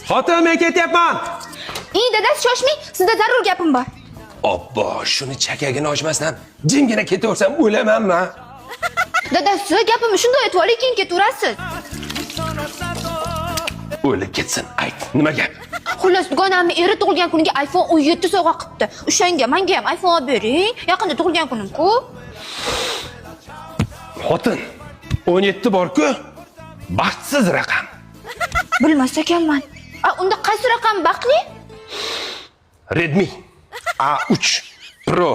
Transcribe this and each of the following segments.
Xotin, men ketyapman. Dadasi shoshmang, sizda zarur gapim bor. Obbo, shuni chakagini ochmasdan jimgina ketaversam o'lamanmi? Dadasi, gapimni shunday aytib oling, keyin ketaverasiz. O'lib ketsin, ayt. Nima gap? Xullas, dugonamning eri tug'ilgan kuniga iPhone 17 sovg'a qilibdi. O'shanga menga ham iPhone olib bering. Yaqinda tug'ilgan kunim-ku. Xotin, 17 bor-ku, baxtsiz raqam. Bilmas ekanman. Unda qaysi raqam baxtli? Redmi A3 Pro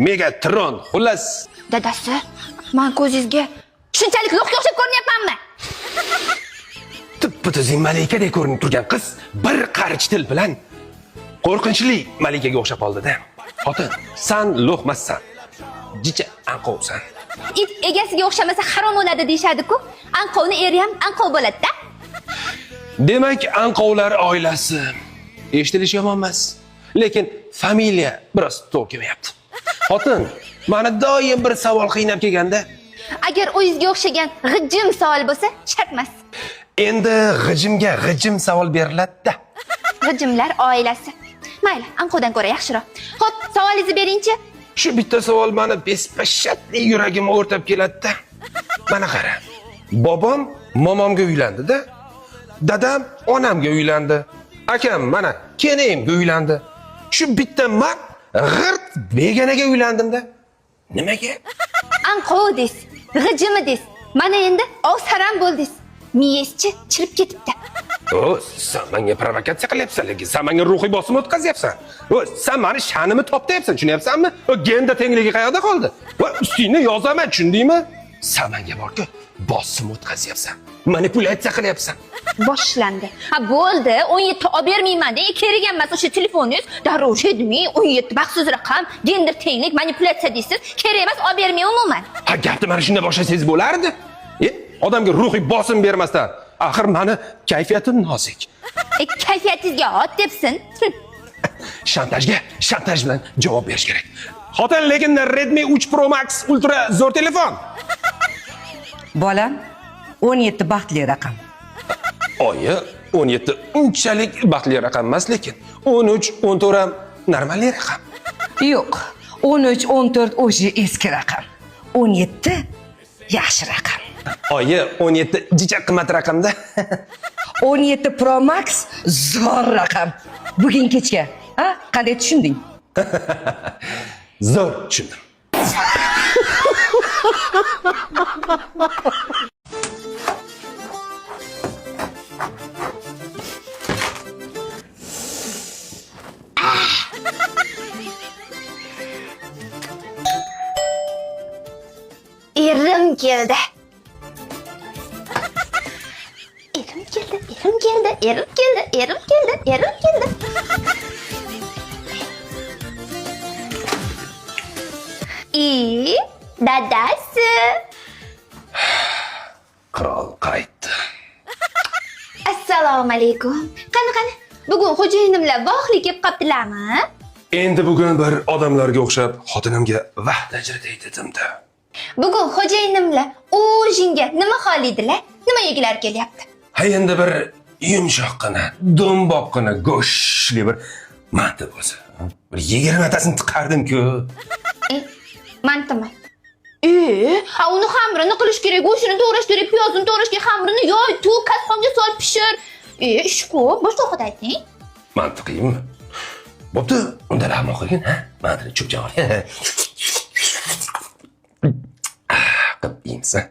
Megatron, xullas. Dadasi, men ko'zingizga shunchalik lo'qqa o'xshab ko'rinyapmanmi? Tip-tizim malikadek ko'rinib turgan qiz bir qarich til bilan qo'rqinchli malikaga o'xshab qoldi-da. Xotin, sen lo'qmassan. Jicha anqovsan. It egasiga o'xshamasa harom bo'ladi deyshadi-ku. Anqovni eri ham anqov bo'ladi-da. Demak, anqovlar oilasi. Eshitilishi yomon emas, lekin familiya biroz to'g'ri kelmayapti. Xotin, meni doim bir savol qiynab kelganda, agar o'zingizga o'xshagan g'ijim savol bo'lsa, shart emas. Endi g'ijimga g'ijim savol beriladi-da. G'ijimlar oilasi. Mayli, anqovdan ko'ra yaxshiroq. Xo'p, savolingizni beringchi. Shu bitta savol meni bespashatli yuragimni o'rtab keladi-da. Mana qara. Bobom momomga uylandi-da. Dadam onamga uylandi. Akam mana kenayimga uylandi. Shu bitta men g'irt beganaga uylandim-da. Nimaga? Anqov des, g'ijimi des. Mana endi ovsaram bo'ldingiz. Miyeschi chirib ketibdi. O, sen menga provokatsiya qilyapsan, lekin sen menga ruhiy bosim o'tkazyapsan. O, sen meni sha'nimni toptayapsan, tushunyapsanmi? O, genda tengligi qayerda qoldi? Va ustingni yozaman, tushundingmi? Sen menga borku bosim o'tkazyapsan. Manipulyatsiya qilyapsan. Boshlandi. Ha, bo'ldi, 17 olib bermayman-da. Kerak emas o'sha telefoningiz. Darrov Redmi 17 baxtsiz raqam, gender tenglik, manipulyatsiya deysiz. Kerak emas, olib bermayman umuman. Ha, gapni mana shunday boshlasangiz bo'lardi. Odamga ruhiy bosim bermasdan, axir meni kayfiyatim nozik. Kayfiyatingizga ot debsin. Shantaj bilan javob berish kerak. Xotin, lekin Redmi 3 Pro Max Ultra zo'r telefon. Bolam 17 baxtli raqam. Oyi, 17 unchalik baxtli raqam emas, lekin 13, 14 ham normalniy raqam. Yo'q, 13, 14 o'sha eski raqam. 17 yaxshi raqam. Oyi, 17 jicha qimmat raqamda. 17 Pro Max zo'r raqam. Bugun kechga, ha? Qanday tushunding? Zo'r tushundim. Erim keldi. Erim keldi. Dadasi. Qirol qaytdi. Assalomu alaykum. Qani. Bugun xo'jayinimlar vohli kelib qopdilarmi? Endi bugun bir odamlarga o'xshab xotinimga vaqt ajratay dedim-da. Bugun xo'jayinimlar o'zingga nima xohlaydilar? Nima yegilar kelyapti? Ha, endi bir yumshoqqina, do'mboqqina, go'shtli bir manta bo'lsa. Bir 20 tasini tiqardim-ku. Mantami? Uni xamirini qilish kerak, go'shtini to'g'rash kerak, piyozini to'g'rash kerak, xamirini yoy, tuv, kasqonga solib pishir. Ish ko'p, boshqa ovqat ayting. Mantiqiymi? Bo'pti, unda lahmo qilgin, ha? Mantini cho'pchab ol. Qilib yeymisan.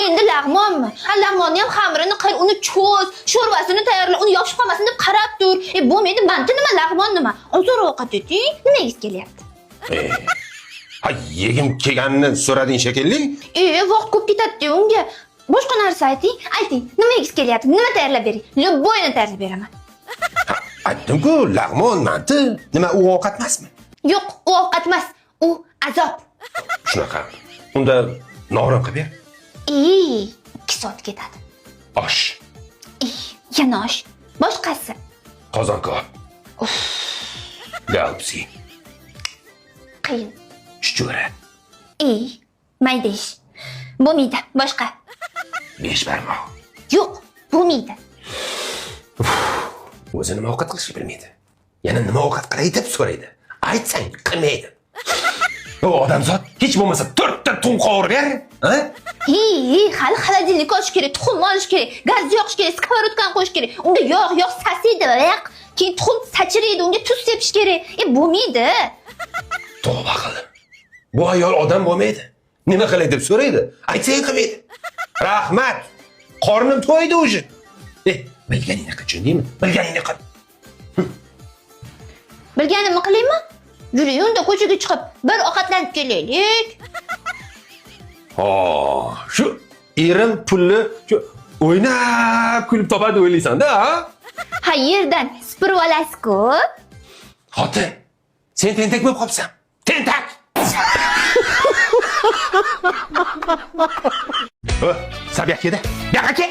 Endi lag'monmi? Lag'monni ham xamirini qil, uni cho'z, sho'rvasini tayyorla, uni yopishib qolmasin deb qarab tur. Bo'lmaydi, manta nima, lag'mon nima? Ozor ovqat eting. Nimangiz kelyapti? Ha, yegim kelganini so'rading shekilli? Vaqt ko'p ketadi unga. Boshqa narsa ayting. Nimangiz kelyapti? Nima tayyorlab bering? Любойni tayyorlab beraman. Aytdim-ku, lag'mon, manti. Nima, u ovqat emasmi? Yo'q, u ovqat emas. U azob. Shunaqa. Unda norin qilib ber. 2 soat ketadi. Osh. Yana osh. Boshqasi. Qozonkob. Galpsi. Qiyin. Chuchura. Mayda ish. Bo'lmaydi, boshqa. 5 barmoq. Yo'q, bo'lmaydi. O'zi nima ovqat qilishni bilmaydi. Yana nima ovqat qilay deb so'raydi. Aytsang qilmaydi. O odamzod hech bo'lmasa 4 ta tuxum qovurib ber, ha? Hali xolodilnik ochish kerak, tuxum olish kerak, gaz yoqish kerak, skоворodkani qo'yish kerak. Unda yog' sasiydi, keyin tuxum sachiraydi, unga tuz sepish kerak. Bo'lmaydi. Tavba qildim. Bu ayol odam bo'lmaydi. Nima qilay deb so'raydi. Aytsang qilmaydi. Rahmat. Qornim to'ydi o'zi. Bilganingni qil, tushundingmi? Bilganingni qil. Bilganimni qilaymi? Yuring, unda ko'chaga chiqib, bir ovqatlanib kelaylik. Shu erim pulni shu o'ynab kulib topadi o'ylaysan-da, ha? Ha, yerdan supurib olasiz-ku. Xotin, sen tentak bo'lib qolibsan. Tentak! Sabiya keldi. Yo'q aka.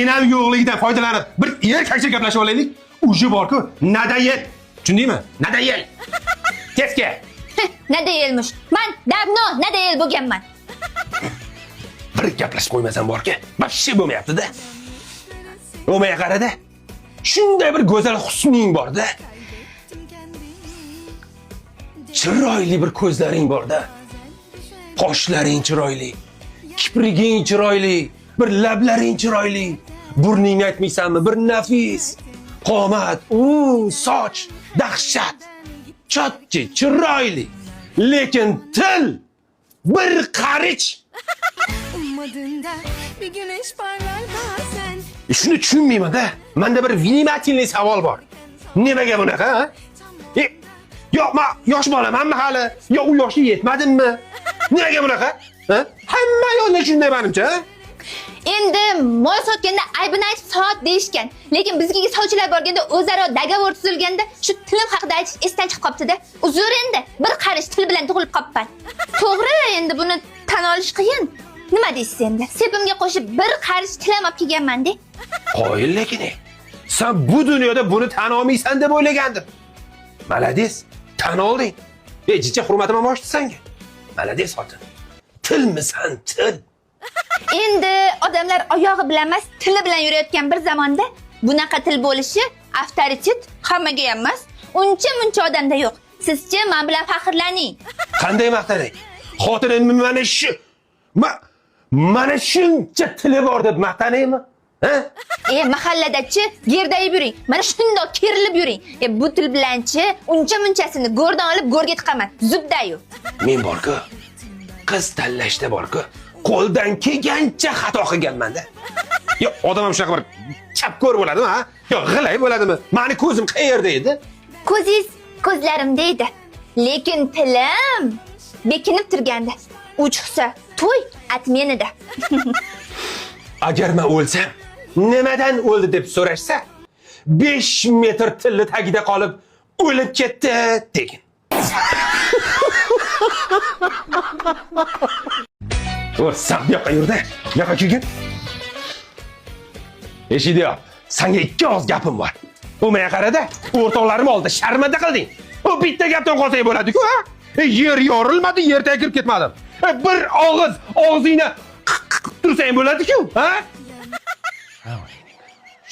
Enam yo'qligidan foydalanib bir erkakcha gaplashib olaylik. Uji bor-ku, nadayel. Tushundingmi? Nadayel. Tezga. Nadayelmish. Men davno nadayel bo'lganman. Bir gaplashib qo'ymasam bor-ku, vobshe bo'lmayapti-da. O'may qarada. Shunday bir go'zal husning bor-da. Chiroyli bir ko'zlaring bor-da. Qoshlaring chiroyli, kipriging chiroyli, bir lablaring chiroyli. Burningni aytmaysanmi? Bir nafis. Qomat, soch, dahshat. Chotchi, chiroyli. Lekin til bir qarich. Ummadığında bir güneş parlar bazen. Shuni tushunmayman-da. Menda bir vнимательный savol bor. Nimaga bunaqa, ha? Yo'q, men yosh bolamanmi hali? Yo, u yoshga yetmadimmi? Nimaga bunaqa? Ha? Hamma ayollar shunday menimcha. Endi moy sotganda aybini aytib soat deyishgan. Lekin bizga sovchilar borganda o'zaro dogovor tuzilganda shu tilim haqida aytish esdan chiqib qopti-da. Uzr endi, bir qarish til bilan tug'ilib qopman. To'g'ri, endi buni tan olish qiyin. Nima deysiz endi? Sepimga qo'shib bir qarish tilam olib kelganman-da. Qo'yil lekin. Sen bu dunyoda buni tan olmaysan deb o'ylagandim. Malades, tan olding. Jicha hurmatim ham oshdi senga. Malades xotin. Tilmisan, til. Endi odamlar oyog'i bilan emas, tili bilan yurayotgan bir zamonda bunaqa til bo'lishi avtoritet hammaga emas, uncha-muncha odamda yo'q. Sizchi men bilan faxrlaning. Qanday maqtanay? Xotinim mana shu. Mana shuncha tili bor deb maqtanaymi? Ha? Mahalladachi gerdayib yuring. Mana shundoq kerilib yuring. Bu til bilanchi uncha-munchasini go'rdan olib go'rga tiqaman. Zubdayu. Men bor-ku, qiz tanlashda bor-ku, qo'ldan kelgancha xato qilganman-da. Yo, odam ham shunaqa bir chapko'r bo'ladimi, ha? Yo, g'ilay bo'ladimi? Meni ko'zim qayerda edi? Ko'zingiz ko'zlarimda edi. Lekin tilim bekinib turganda. U chiqsa, to'y atmenida. Agar men o'lsam, nimadan o'ldi deb so'rashsa, 5 metr tilli tagida qolib o'lib ketdi degin. Sen bu yoqqa yurdi. Bu yoqqa kelgin. Eshitdi yo. Senga 2 oz gapim bor. O'may qarada, o'rtoqlarim oldida sharmanda qilding. O bitta gapdan qolsang bo'ladi-ku, ha? Yer yorilmadi, yerga kirib ketmadim. Bir og'iz og'zingni tursang bo'ladi-ku, ha?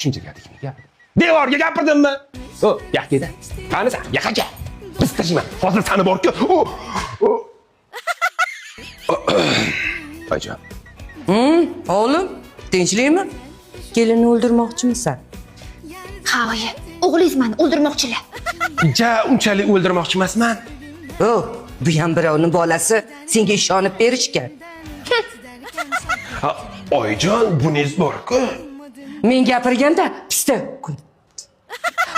Shuncha gapni gap. Devorga gapirdimmi? O, yaqida. Qani sen, yaqaga. Biz tashima. Hozir sani bor-ku. Ajoyib. Oğlum, tinchlikmi? Kelinni o'ldirmoqchimisan? Ha, oyi, o'g'lingiz meni o'ldirmoqchilar. Unchalik o'ldirmoqchi emasman. Bu ham birovning bolasi senga ishonib berishgan. Oyijon, buningiz bor-ku. Men gapirganda pista.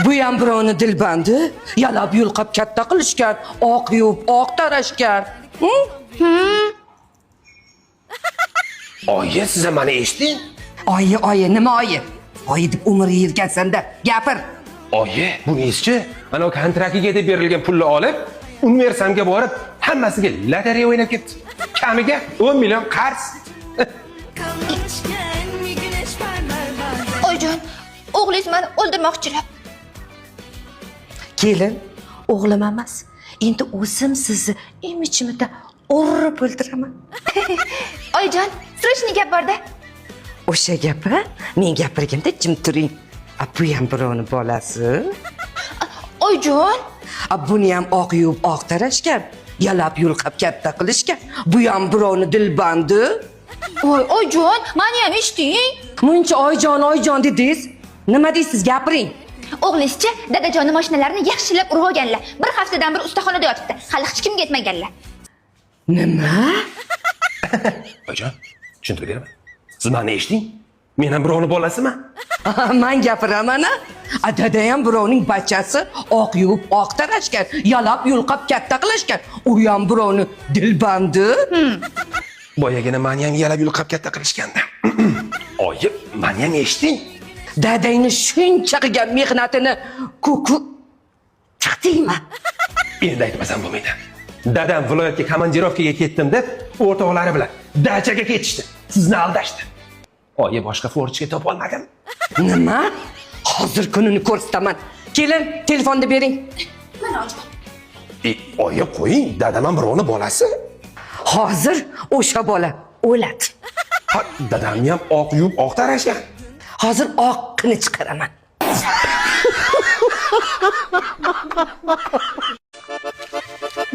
Bu ham birovning dilbandi, yalab yulqab katta qilishgan, oq yuvib, oq tarashgan. Oyi, siz meni eshiting. Oyi, nima oyi? Oyi deb umr yirgansanda, gapir. Oyi, buningizchi, ana kontraktiga deb berilgan pulni olib, universitetga borib, hammasiga lotereya o'ynab ketdi. Kamiga 10 million qarz. Kalmışken bir güneş parlar bazen. Oyijon, o'g'lingiz meni o'ldirmoqchilar. Kelin, o'g'lim emas. Endi o'zim sizni imichimda urib o'ldiraman. Oyijon, sirishni gap bor-da. O'sha gapi men gapirganda jim turing. Bu ham birovni bolasi. Oyjon, Buni ham oq yuvib oq tarashgan. Yalab yulqab katta qilishgan. Bu ham birovni dilbandi. oyjon, meni ham eshiting. Muncha oyjon dedingiz. Nima deysiz, gapiring. O'g'lizchi dadajonni mashinalarini yaxshilab urib olganlar. Bir haftadan bir ustaxonada yotibdi. Hali hech kimga yetmaganlar. Nima? Oyijon, tushuntirib beraman. Siz meni eshiting. Men ham birovni bolasiman. Men gapiraman. Dada ham birovning bachasi, oq yuvib oq tarashgan, yalab yulqab katta qilishgan. U ham birovni dilbandi. Boyagina meni ham yalab yulqab katta qilishganda. Oyi, meni ham eshiting. Dadangni shuncha qilgan mehnatini ko'ku chiqdingmi? Endi aytmasam bo'lmaydi. Dadam viloyatga komandirovkaga ketdim deb o'rtoqlari bilan dachaga ketishdi. Sizni aldashdi. Oyi, boshqa forchga topa olmadim. Nima? Hozir kunini ko'rsataman. Kelin, telefonni bering. Oyi, qo'ying, dadam ham birovni bolasi. Hozir o'sha bola o'ladi. Ha, dadamni ham oq yuvib oq tarashgan. Hozir oqqini chiqaraman.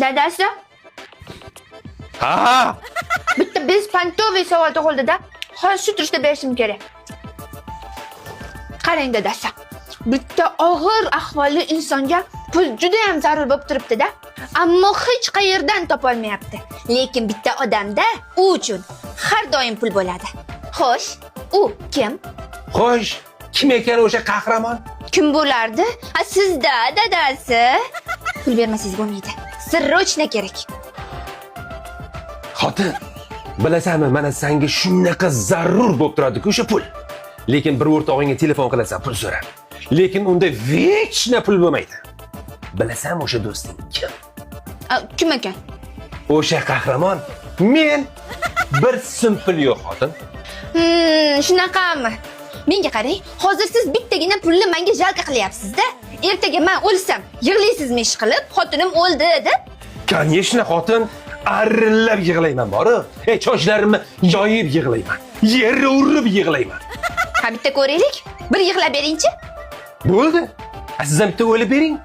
Dadasi, Ha! bitta biz pantoviy savol tug'ildi-da. Hozir shu turishda berishim kerak. Qarang dadasi. Bitta og'ir ahvolli insonga pul juda ham zarur bo'lib turibdi-da. Ammo hech qayerdan topa olmayapti. Lekin bitta odamda u uchun har doim pul bo'ladi. Xo'sh, u kim? Xo'sh, kim ekan o'sha qahramon? Kim bo'lardi? Sizda dadasi. Pul bermasangiz bo'lmaydi. Sirrochna kerak. Xotin, bilasanmi, mana senga shunaqa zarur bo'lib turadi-ku o'sha pul. Lekin bir o'rtog'ingga telefon qilasan, pul so'rab. Lekin unda hechna pul bo'lmaydi. Bilasanmi o'sha do'sting kim? Kim ekan? O'sha qahramon men. Bir so'm pul yo'q, xotin. Shunaqami? Menga qarang, hozir siz bittagina pulni menga jalqa qilyapsiz-da. Ertaga men o'lsam, yig'laysizmi ish qilib, xotinim o'ldi deb? Конечно, xotin, arillab yig'layman bor-ku. Sochlarimni yoyib yig'layman. Yerga urib yig'layman. Ha, bitta ko'raylik. Bir yig'lab beringchi. Bo'ldi. Siz ham bitta o'lib bering.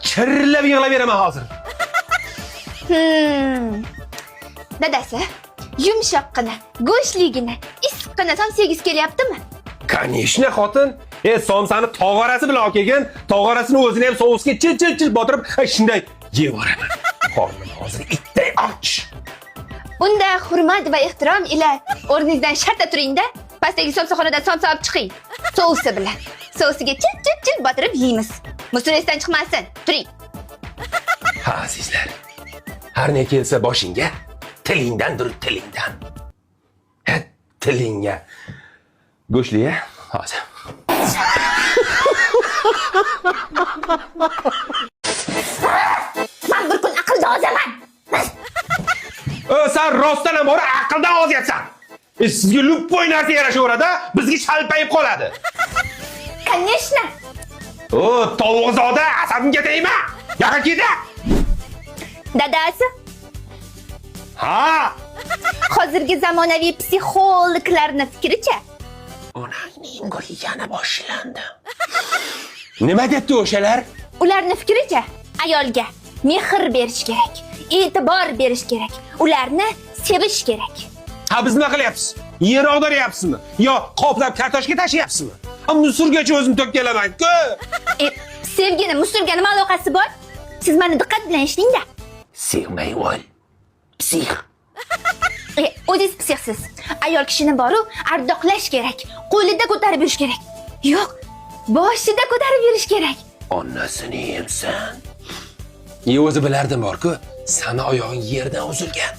Chirillab yig'lab beraman hozir. Dadasi, yumshoqqina, go'shtligina, issiqqina somsangiz kelyaptimi? Конечно, xotin. Somsani tog'orasi bilan olib kelgan, tog'orasini o'zini ham sousga chil botirib, shunday yeb boraman. Qornim hozir itday och. Unda hurmat va ehtirom ila o'rningizdan shartta turing-da. Pastdagi somsaxonadan somsa olib chiqing. Sousi bilan. Sousiga chil botirib yeymiz. Musuresdan chiqmasin. Turing. Ha, azizlar. Har ne kelsa boshingga, tilingdandir tilingdan. Tilingga. Go'shtli-ya, hozir. Men bir kun aqlda ozaman. Sen rostdan ham bor aqldan ozyapsan. Sizga lupoy narsa yarashaveradi, bizga shalpayib qoladi. Конечно. Tovuqzoda, asabimga tegma. Yoqa keta. Dadasi, Ha! hozirgi zamonaviy psixologlarning fikricha, Onangning guli yana boshlandi. Nima debdi o'shalar? ularning fikricha ayolga mehr berish kerak, e'tibor berish kerak, ularni sevish kerak. Ha, biz nima qilyapsiz? Yer og'daryapsizmi? Yo qoplab kartoshka tashiyapsizmi? Musurgacha o'zim to'kkalaman-ku. Sevgini musulga nima aloqasi bor? Siz meni diqqat bilan eshiting-da. Sevmay ol. Psix. O'zingiz psixsiz. Ayol kishini boru ardoqlash kerak, qo'lida ko'tarib yurish kerak. Yo'q, boshida ko'tarib yurish kerak. Onasini yemsan. O'zi bilardim bor-ku, sana oyog'ing yerdan uzilgan.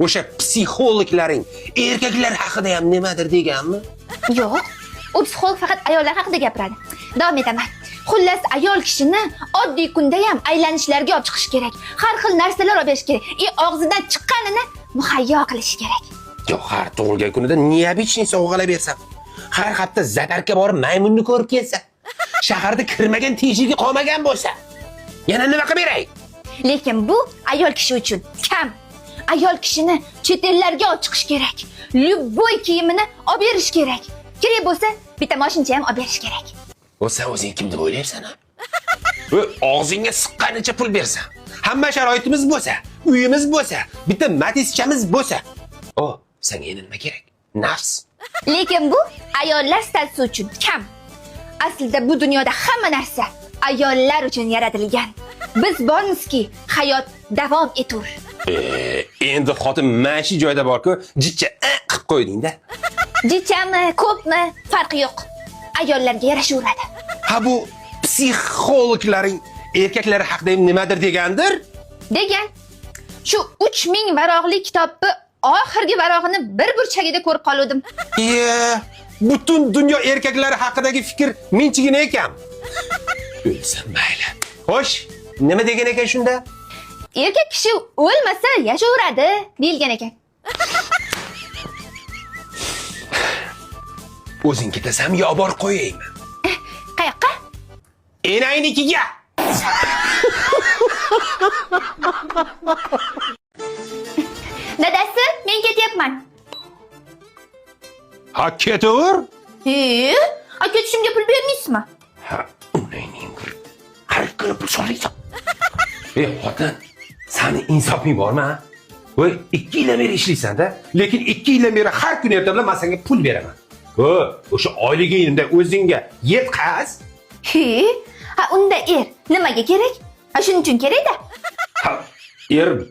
O'sha psixologlaring erkaklar haqida ham nimadir deganmi? Yo'q, u psixolog faqat ayollar haqida gapiradi. Davom etaman. Xullas, ayol kishini oddiy kunda ham aylanishlarga olib chiqish kerak. Har xil narsalar olib berish kerak. Og'zidan chiqqanini muhayyo qilish kerak. Yo'q, har tug'ilgan kunida neobichniy sovg'alar bersam, har hafta zatarga borib maymunni ko'rib kelsa, shaharda kirmagan teshigi qolmagan bo'lsa, yana nima qilib beray? Lekin bu ayol kishi uchun kam. Ayol kishini chet ellarga olib chiqish kerak. Любой kiyimini olib berish kerak. Kerak bo'lsa, bitta mashincha ham olib berish kerak. Sen o'zing kim deb o'ylaysan? Og'zingga siqqanicha pul bersan. Hamma sharoitimiz bo'lsa, uyimiz bo'lsa, bitta Matizchamiz bo'lsa. Senga endi nima kerak? Nafs. Lekin bu ayollar statisi uchun kam. Aslida bu dunyoda hamma narsa ayollar uchun yaratilgan. Biz bormizki, hayot davom etur. Endi xotin mana shu joyda bor-ku, jichcha qilib qo'yding-da. Jichami, ko'pmi, farqi yo'q. Ayollarga yarashaveradi. Ha bu psixologlaring erkaklar haqida nimadir degandir? Degan. Shu 3000 varog'li kitobni oxirgi varog'ini bir burchagida ko'rib qoldim. Butun dunyo erkaklari haqidagi fikr menchigina ekan. O'lsam mayli. Xo'sh, nima degan ekan shunda? Erkak kishi o'lmasa yashaveradi, deyilgan ekan. O'zing ketasam yo borib qo'yaymi? Qayoqqa? Enaynikiga. Dadasi, men ketyapman. Ha ketaver. Ketishimga pul bermaysizmi? Ha, unayning bir. Har kuni pul so'raysan. Xotin, seni insofing bormi? Voy, 2 yildan beri ishlaysan-da, lekin 2 yildan beri har kuni ertalab men senga pul beraman. O'sha oyligingda o'zingga yetqaz. Unda nimaga kerak? Shuning uchun kerak-da.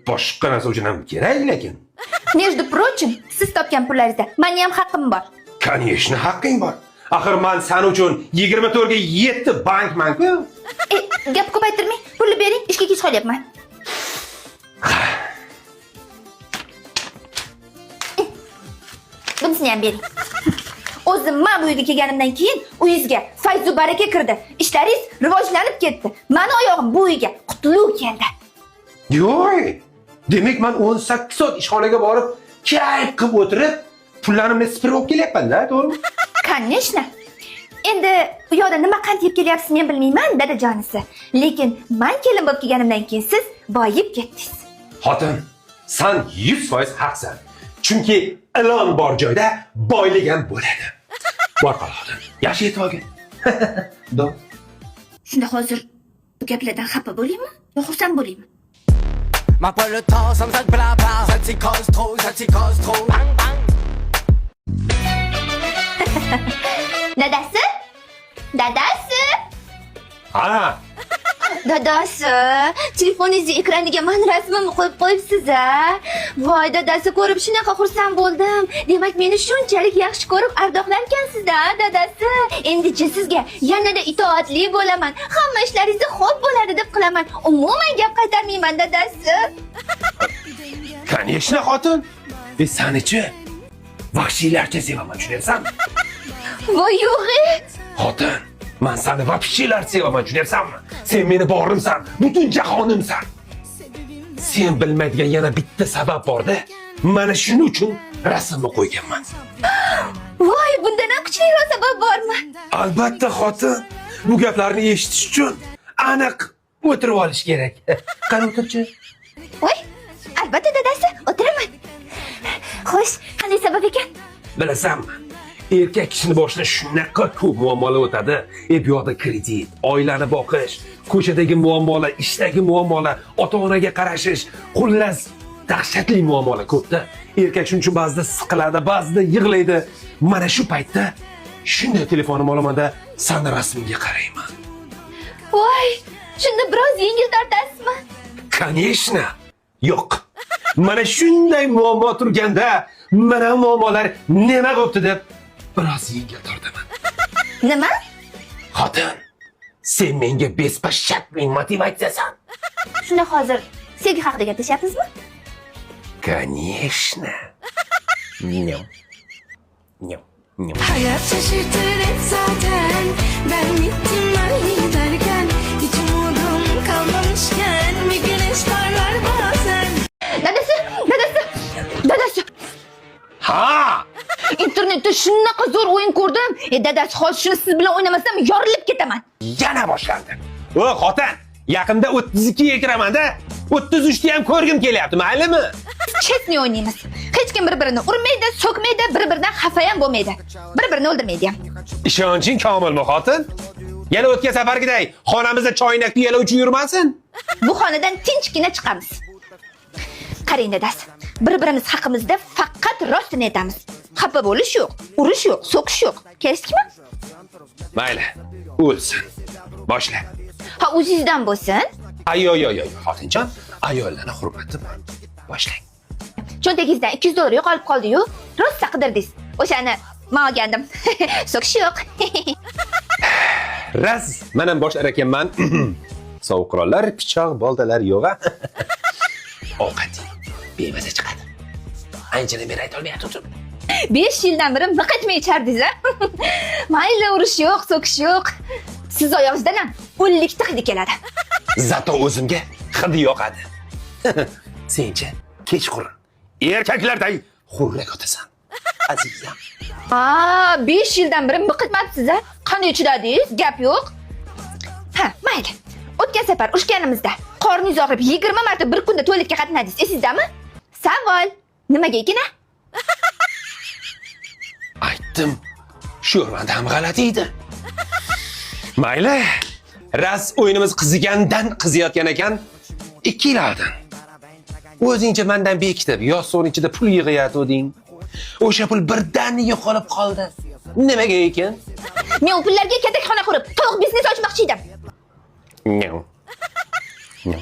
Boshqa narsa uchun ham kerak, lekin. Между прочим, siz topgan pullaringizda meni ham haqqim bor. Конечно, haqqing bor. Axir men sen uchun 24 ga 7 bankman-ku. Gap ko'paytirmang, pulni bering, ishga kech qolyapman. Bunisini ham bering. O'zim men bu uyga kelganimdan keyin uyingizga fayzu baraka kirdi. Ishlaringiz rivojlanib ketdi. Meni oyog'im bu uyga qutuluv keldi. Yo'q. Demak men 18 soat ishxonaga borib, kayf qilib o'tirib, pullarimni sipirib olib kelyapman-da, to'g'rimi? Конечно. Endi bu yoqda nima qancha yeb kelyapsiz men bilmayman, dadajonisi. Lekin men kelin bo'lib kelganimdan keyin siz boyib ketdingiz. Xotin, sen 100% haqsan. Chunki ilon bor joyda boylik ham bo'ladi. Bor qol xotin. Yaxshi yetib olgin. Do. Shunda hozir bu gaplardan xafa bo'laymi? Yo xursand bo'laymi? M'appelle le temps, ça me sac bla bla, ça t'y cause trop, bang bang. Dadasi? Dadasi? Ha. Dadasi, telefoningizni ekraniga men rasmimni qo'yib qo'yibsiz-a? Voy, dadasi ko'rib shunaqa xursand bo'ldim. Demak, meni shunchalik yaxshi ko'rib ardoqlarkansiz-da, dadasi. Endi-chi sizga yanada itoatli bo'laman. Hamma ishlaringiz xo'p bo'ladi deb qilaman. Umuman gap qaytarmayman, dadasi. Конечно, xotin. Seni-chi? Vahshiylarcha sevaman, tushunyapsanmi? Voy, yo'g'i. Xotin, men seni vahshiylar sevaman, tushunyapsanmi? Sen meni borimsan, butun jahonimsan. Sen bilmaydigan yana bitta sabab bor-da. Mana shuning uchun rasmni qo'yganman. Voy, bundan ham kuchliroq sabab bormi? Albatta, xotin. Bu gaplarni eshitish uchun aniq o'tirib olish kerak. Qani o'tirchi? Voy, albatta dadasi, o'tiraman. Xo'sh, qanday sabab ekan? Bilasanmi? Erkak kishini boshida shunaqa ko'p muammolar o'tadi. Bu yoqda kredit, oilani boqish, ko'chadagi muammolar, ishdagi muammolar, ota-onaga qarashish, xullas dahshatli muammolar ko'pda. Erkak shuning uchun ba'zida siqiladi, ba'zida yig'laydi. Mana shu paytda shunday telefonim olamanda seni rasmingga qarayman. Voy, shunda biroz yengil tortasizmi? Конечно. Yo'q. Mana shunday muammo turganda, mana muammolar nima bo'pti deb biroz yengil tortaman. Nima? Xotin, sen menga bespashshatning motivatsiyasan. Shunda hozir sevgi haqida gaplashyapmizmi? Конечно. Nyam. Nyam. Nyam. Hayat şaşırtır hep zaten. Ben gittim ben giderken. Hiç umudum kalmamışken. Bir güneş parlar bazen. Dadasi. Ha! Internetda shunaqa zo'r o'yin ko'rdim. Dadasi, hozir shuni siz bilan o'ynamasam yorilib ketaman. Yana boshlandi. Xotin, yaqinda 32 ga kiraman-da. 33 ni ham ko'rgim kelyapti, maylimi? Chesni o'ynaymiz. Hech kim bir-birini urmaydi, so'kmaydi, bir-biridan xafa ham bo'lmaydi. Bir-birini o'ldirmaydi ham. Ishonching komilmi, xotin? Yana o'tgan safargiday xonamizda choynakni yalovchi yurmasin. Bu xonadan tinchgina chiqamiz. Qarang dadasi, bir-birimiz haqimizda faqat rostini aytamiz. Xafa bo'lish yo'q, urush yo'q, so'kish yo'q. Kelishdikmi? Mayli, o'lsin. Boshla. Ha, o'zingizdan bo'lsin. Ayo, xotinjon, ayollarning hurmati bor. Boshlang. Cho'ntagingizdan $200 yo'qolib qoldi-yu, rosa qidirdingiz. O'shani men olgandim. So'kish yo'q. Raz, men ham boshlar ekanman. Sovuqroqlar, pichoq, boldalar yo'q-a? Ovqat bemaza chiqadi. Anchadan beri ayta olmayapti. 5 yildan beri miq etmay ichardingiz-a? Mayli, urush yo'q, so'kish yo'q. Siz oyog'ingizdan ham o'llikda hidi keladi. Zato o'zimga hidi yoqadi. Senchi kechqurun erkaklarday xurrak otasan. Azizam. 5 yildan beri miq etmabsiz-a? Qanday chidadingiz? Gap yo'q. Ha, mayli. O'tgan safar urushganimizda qorningiz og'rib 20 marta bir kunda tualetga qatnadingiz. Esizdami? Savol. Nimaga ekan-a? Aytdim, sho'rmanda ham g'alati edi. Mayli. Ras o'yinimiz qizigandan qiziyotgan ekan. 2 yil oldin. O'zingcha mendan bekitib, yoz so'ng ichida pul yig'ayotding. O'sha pul birdan yo'qolib qoldi. Nimaga ekan? Men u pullarga katakxona qurib, tovuq biznes ochmoqchi edim. No.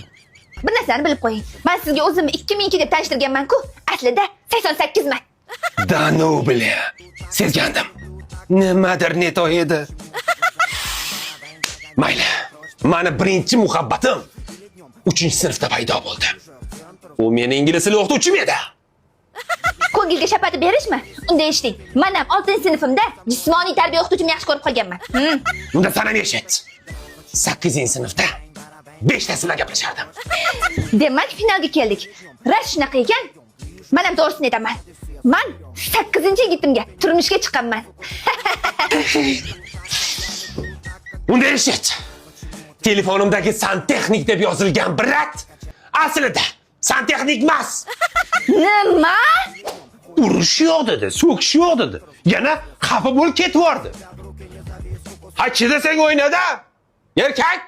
Bir narsani bilib qo'ying. Men sizga o'zimni 2002 deb tanishtirganman-ku, aslida 88 man. Dano bile. Sezgandim. Nimadir neto edi. Mayli. Mani birinchi muhabbatim 3-sinfda paydo bo'ldi. U meni ingliz tili o'qituvchim edi. Ko'ngilga shapatib berishmi? Unda eshiting. Men ham 6-sinfimda jismoniy tarbiya o'qituvchimni yaxshi ko'rib qolganman. Unda sanam eshit. 8-sinfda 5 ta bilan gaplashardim. Demak, finalga keldik. Rash shunaqa ekan. Men ham to'g'risini aytaman. Men 8-yigitimga turmushga chiqqanman. Unda eshit. Telefonimdagi santexnik deb yozilgan brat aslida santexnik emas. Nima? Urush yo'q dedi, so'kish yo'q dedi. Yana xafa bo'lib ketib yordi. Ha, chidasang o'ynada. Erkak.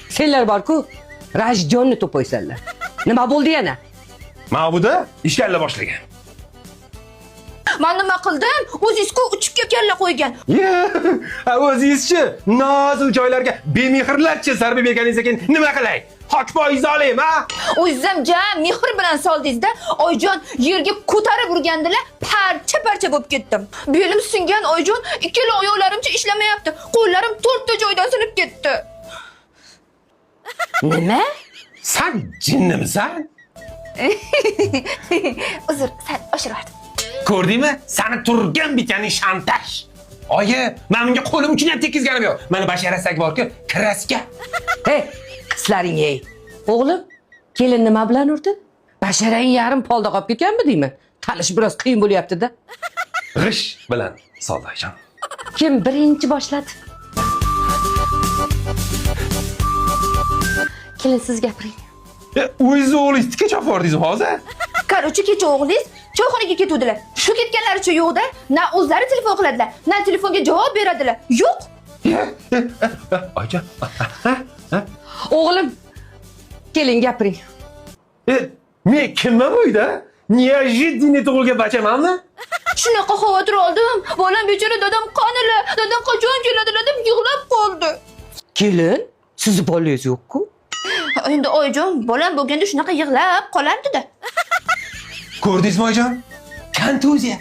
Senlar bor-ku, Rajdonni to'poysanlar. Nima bo'ldi yana? Ma'buda ishkalla boshlagan. Men nima qildim? O'zingiz-ku uchibga kalla qo'ygan. O'zingizchi nozik joylarga bemehrlarcha zarba berganingiz ekan nima qilay? Hochpoyizni olaymi, ha? O'zingiz ham jam mehr bilan soldingiz-da, Oyjon yerga ko'tarib urgandilar, parcha-parcha bo'lib ketdim. Belim singan Oyjon, ikkala oyoqlarimcha ishlamayapti. Qo'llarim 4 ta joydan sinib ketdi. Nima? Sen jinnimisan? Uzr, sal oshirardim. Ko'rdingmi? Seni turgan bitganing shantaj. Oyi, men bunga qo'lim uchun ham tekizganim yo'q. Mana basharasak bor-ku, kraska. Hey, qizlaring ey. O'g'lim, kelin nima bilan urdi? Basharang yarim polda qolib ketganmi deyman? Tanish biroz qiyin bo'lyapti-da. G'ish bilan Soldajon. Kim birinchi boshladi? Kelin siz gapiring. O'zingiz o'g'lingizni kechib bordingiz hozir? Qarochi kecha o'g'lingiz choyxonaga ketuvdilar. Shu ketganlaricha yo'qda, na o'zlari telefon qiladilar, na telefonga javob beradilar. Yo'q. Oyijon. O'g'lim, keling gapiring. Men kimman uyda? Неожиданно tug'ilgan bachamanmi? Shunaqa xavotir oldim. Bolam bechora dadam qanila, dadam qachon keladilar deb yig'lab qoldi. Kelin, sizni bolangiz yo'q-ku? Endi Oyjon, bolam bo'lganda shunaqa yig'lab qolardi-da. Ko'rdingizmi Oyjon? Kontuziya.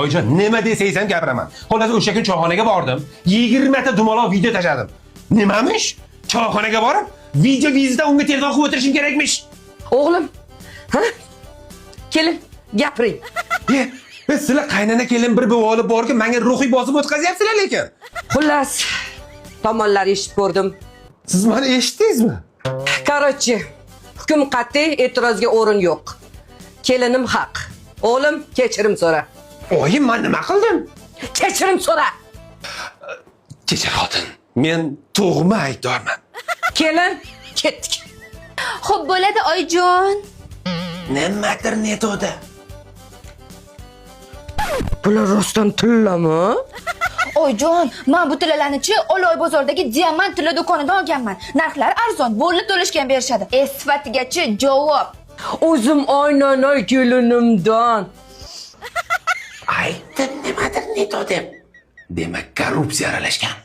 Oyjon, nima desangiz ham gapiraman. Xullas o'sha kun choyxonaga bordim. 20 ta dumaloq video tashladim. Nimamish? Choyxonaga borib, video vizida unga telefon qilib o'tirishim kerakmish. O'g'lim, ha? Kelin, gapiring. Sizlar qaynona kelin bir bo'lib borki, menga ruhiy bosib o'tkazayapsizlar lekin. Xullas, tomonlar eshitib ko'rdim. Siz meni eshitdingizmi? Qarochi, hukm qat'iy, e'tirozga o'rin yo'q. Kelinim haq. O'g'lim, kechirim so'ra. Oyim, men nima qildim? Kechirim so'ra. Kechir xotin. Men tug'ma aybdorman. Kelin, ketdik. Xo'p bo'ladi oyijon. Nimadir netodi? Bular rostdan tillami? Oyijon, men bu tillalarni-chi Oloy bozoridagi diamant tilla do'konidan olganman. Narxlar arzon, bo'lib to'lashgan berishadi. Sifatigachi javob. O'zim aynan ay kelinimdan. Aytdim nimadir netodi. Demak, korrupsiya aralashgan.